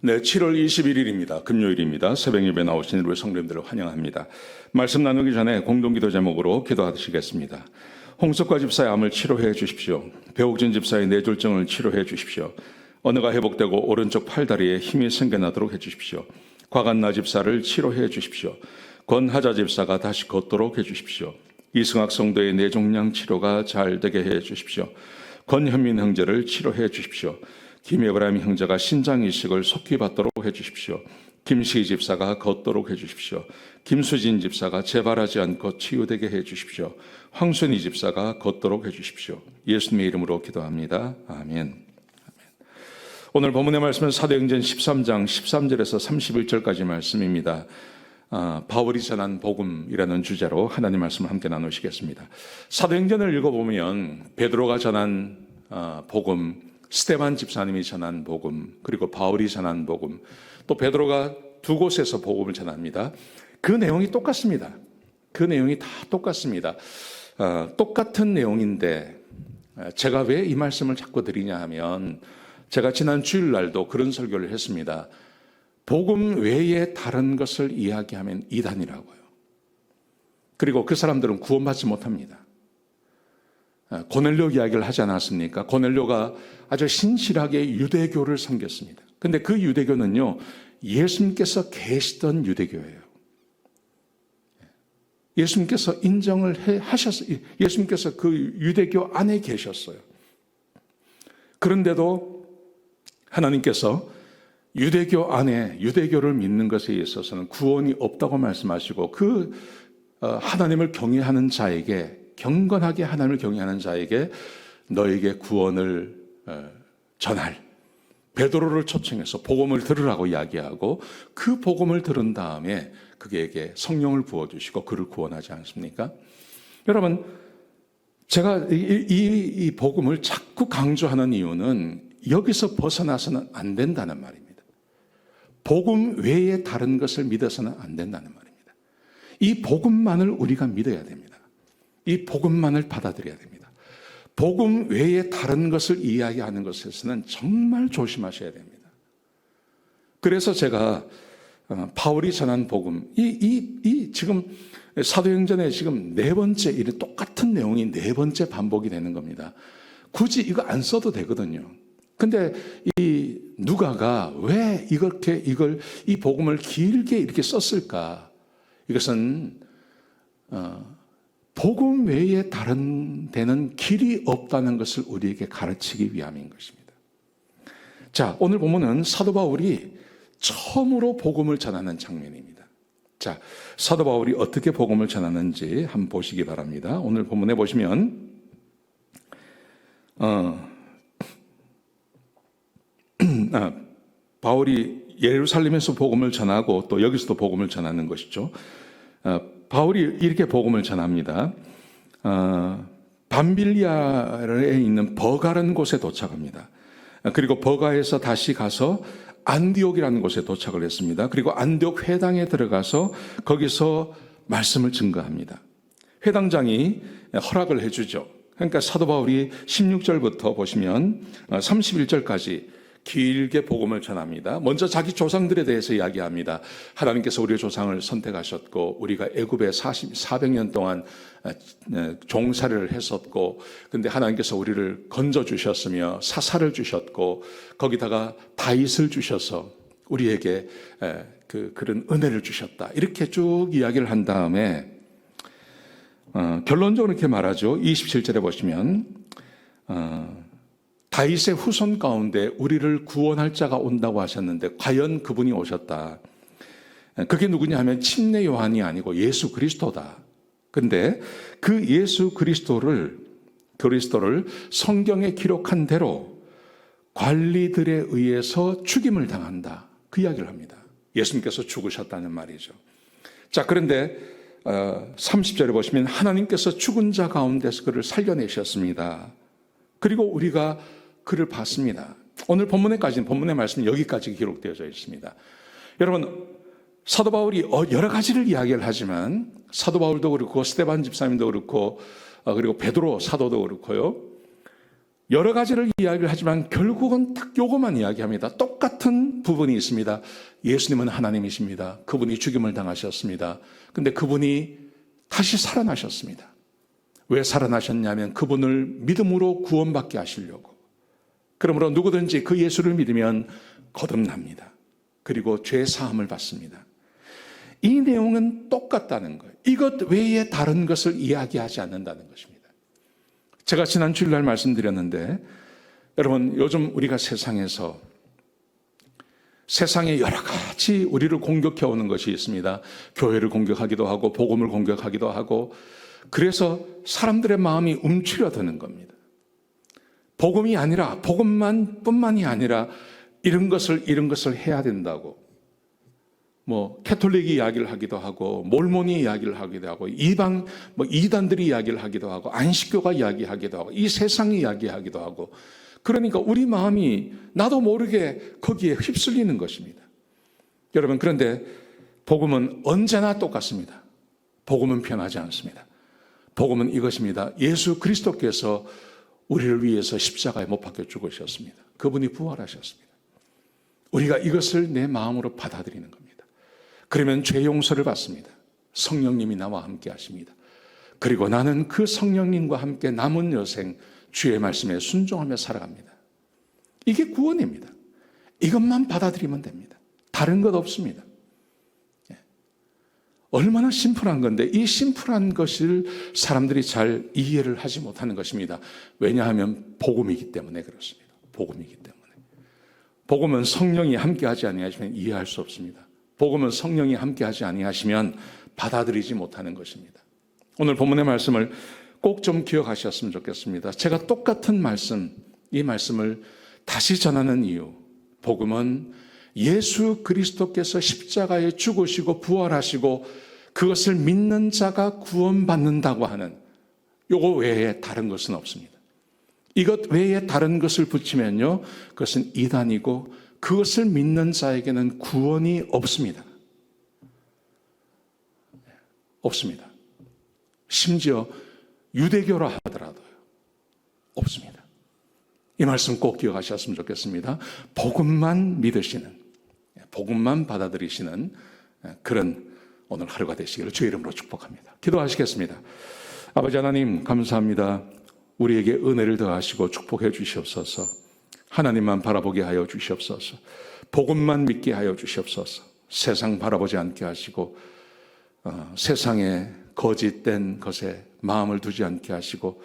네, 7월 21일입니다. 금요일입니다. 새벽 예배 나오신 우리 성도님들을 환영합니다. 말씀 나누기 전에 공동기도 제목으로 기도하시겠습니다. 홍석과 집사의 암을 치료해 주십시오. 배옥진 집사의 뇌졸중을 치료해 주십시오. 언어가 회복되고 오른쪽 팔다리에 힘이 생겨나도록 해 주십시오. 곽한나 집사를 치료해 주십시오. 권하자 집사가 다시 걷도록 해 주십시오. 이승학 성도의 뇌종양 치료가 잘 되게 해 주십시오. 권현민 형제를 치료해 주십시오. 김에브라임 형제가 신장 이식을 속히 받도록 해주십시오. 김시희 집사가 걷도록 해주십시오. 김수진 집사가 재발하지 않고 치유되게 해주십시오. 황순희 집사가 걷도록 해주십시오. 예수님의 이름으로 기도합니다. 아멘. 오늘 본문의 말씀은 사도행전 13장 13절에서 31절까지 말씀입니다. 바울이 전한 복음이라는 주제로 하나님 말씀을 함께 나누시겠습니다. 사도행전을 읽어보면 베드로가 전한 복음, 스데반 집사님이 전한 복음, 그리고 바울이 전한 복음, 또 베드로가 두 곳에서 복음을 전합니다. 그 내용이 똑같습니다. 그 내용이 다 똑같습니다. 똑같은 내용인데 제가 왜 이 말씀을 자꾸 드리냐 하면, 제가 지난 주일날도 그런 설교를 했습니다. 복음 외에 다른 것을 이야기하면 이단이라고요. 그리고 그 사람들은 구원받지 못합니다. 고넬료 이야기를 하지 않았습니까? 고넬료가 아주 신실하게 유대교를 섬겼습니다. 근데 그 유대교는요, 예수님께서 계시던 유대교예요. 예수님께서 인정을 하셨어요. 예수님께서 그 유대교 안에 계셨어요. 그런데도 하나님께서 유대교 안에, 유대교를 믿는 것에 있어서는 구원이 없다고 말씀하시고, 그 하나님을 경외하는 자에게, 경건하게 하나님을 경외하는 자에게 너에게 구원을 전할 베드로를 초청해서 복음을 들으라고 이야기하고, 그 복음을 들은 다음에 그에게 성령을 부어주시고 그를 구원하지 않습니까? 여러분, 제가 이 복음을 자꾸 강조하는 이유는 여기서 벗어나서는 안 된다는 말입니다. 복음 외에 다른 것을 믿어서는 안 된다는 말입니다. 이 복음만을 우리가 믿어야 됩니다. 이 복음만을 받아들여야 됩니다. 복음 외에 다른 것을 이야기하는 것에서는 정말 조심하셔야 됩니다. 그래서 제가 바울이 전한 복음, 지금 사도행전에 지금 네 번째, 이 똑같은 내용이 네 번째 반복이 되는 겁니다. 굳이 이거 안 써도 되거든요. 근데 이 누가가 왜 이 복음을 길게 이렇게 썼을까? 이것은 복음 외에 다른 데는 길이 없다는 것을 우리에게 가르치기 위함인 것입니다. 자, 오늘 본문은 사도 바울이 처음으로 복음을 전하는 장면입니다. 자, 사도 바울이 어떻게 복음을 전하는지 한번 보시기 바랍니다. 오늘 본문에 보시면 바울이 예루살렘에서 복음을 전하고 또 여기서도 복음을 전하는 것이죠. 바울이 이렇게 복음을 전합니다. 밤빌리아에 있는 버가라는 곳에 도착합니다. 그리고 버가에서 다시 가서 안디옥이라는 곳에 도착을 했습니다. 그리고 안디옥 회당에 들어가서 거기서 말씀을 증거합니다. 회당장이 허락을 해주죠. 그러니까 사도 바울이 16절부터 보시면 31절까지 길게 복음을 전합니다. 먼저 자기 조상들에 대해서 이야기합니다. 하나님께서 우리의 조상을 선택하셨고, 우리가 애굽에 400년 동안 종살이를 했었고, 근데 하나님께서 우리를 건져주셨으며 사사를 주셨고, 거기다가 다윗을 주셔서 우리에게 그런 은혜를 주셨다. 이렇게 쭉 이야기를 한 다음에 결론적으로 이렇게 말하죠. 27절에 보시면 다윗의 후손 가운데 우리를 구원할 자가 온다고 하셨는데 과연 그분이 오셨다. 그게 누구냐 하면 침례 요한이 아니고 예수 그리스도다. 근데 그 예수 그리스도를 성경에 기록한 대로 관리들에 의해서 죽임을 당한다. 그 이야기를 합니다. 예수님께서 죽으셨다는 말이죠. 자, 그런데 30절에 보시면 하나님께서 죽은 자 가운데서 그를 살려내셨습니다. 그리고 우리가 그를 봤습니다. 오늘 본문의 말씀은 여기까지 기록되어져 있습니다. 여러분, 사도 바울이 여러 가지를 이야기를 하지만 사도 바울도 그렇고 스데반 집사님도 그렇고 그리고 베드로 사도도 그렇고요. 여러 가지를 이야기를 하지만 결국은 딱 요것만 이야기합니다. 똑같은 똑같은 부분이 있습니다. 예수님은 하나님이십니다. 그분이 죽임을 당하셨습니다. 근데 그분이 다시 살아나셨습니다. 왜 살아나셨냐면 그분을 믿음으로 구원받게 하시려고. 그러므로 누구든지 그 예수를 믿으면 거듭납니다. 그리고 죄 사함을 받습니다. 이 내용은 똑같다는 거예요. 이것 외에 다른 것을 이야기하지 않는다는 것입니다. 제가 지난 주일날 말씀드렸는데, 여러분 요즘 우리가 세상에서 세상에 여러 가지 우리를 공격해 오는 것이 있습니다. 교회를 공격하기도 하고 복음을 공격하기도 하고, 그래서 사람들의 마음이 움츠려드는 겁니다. 복음이 아니라, 복음뿐만이 아니라 이런 것을 해야 된다고, 캐톨릭이 이야기를 하기도 하고, 몰몬이 이야기를 하기도 하고, 이단들이 이야기를 하기도 하고, 안식교가 이야기하기도 하고, 이 세상이 이야기하기도 하고, 그러니까 우리 마음이 나도 모르게 거기에 휩쓸리는 것입니다. 여러분, 그런데 복음은 언제나 똑같습니다. 복음은 변하지 않습니다. 복음은 이것입니다. 예수 그리스도께서 우리를 위해서 십자가에 못 박혀 죽으셨습니다. 그분이 부활하셨습니다. 우리가 이것을 내 마음으로 받아들이는 겁니다. 그러면 죄 용서를 받습니다. 성령님이 나와 함께 하십니다. 그리고 나는 그 성령님과 함께 남은 여생 주의 말씀에 순종하며 살아갑니다. 이게 구원입니다. 이것만 받아들이면 됩니다. 다른 것 없습니다. 얼마나 심플한 건데, 이 심플한 것을 사람들이 잘 이해를 하지 못하는 것입니다. 왜냐하면 복음이기 때문에 그렇습니다. 복음이기 때문에. 복음은 성령이 함께하지 아니하시면 이해할 수 없습니다. 복음은 성령이 함께하지 아니하시면 받아들이지 못하는 것입니다. 오늘 본문의 말씀을 꼭 좀 기억하셨으면 좋겠습니다. 제가 똑같은 말씀, 이 말씀을 다시 전하는 이유, 복음은 예수 그리스도께서 십자가에 죽으시고 부활하시고 그것을 믿는 자가 구원받는다고 하는 요거 외에 다른 것은 없습니다. 이것 외에 다른 것을 붙이면요, 그것은 이단이고 그것을 믿는 자에게는 구원이 없습니다. 없습니다. 심지어 유대교라 하더라도요, 없습니다. 이 말씀 꼭 기억하셨으면 좋겠습니다. 복음만 믿으시는, 복음만 받아들이시는 그런 오늘 하루가 되시기를 주의 이름으로 축복합니다. 기도하시겠습니다. 아버지 하나님, 감사합니다. 우리에게 은혜를 더하시고 축복해 주시옵소서. 하나님만 바라보게 하여 주시옵소서. 복음만 믿게 하여 주시옵소서. 세상 바라보지 않게 하시고 세상에 거짓된 것에 마음을 두지 않게 하시고,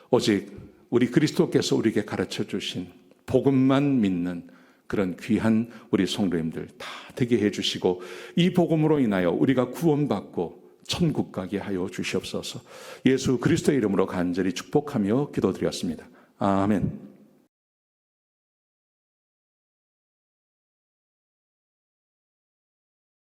오직 우리 그리스도께서 우리에게 가르쳐 주신 복음만 믿는 그런 귀한 우리 성도님들 다 되게 해주시고, 이 복음으로 인하여 우리가 구원받고 천국 가게 하여 주시옵소서. 예수 그리스도의 이름으로 간절히 축복하며 기도드렸습니다. 아멘.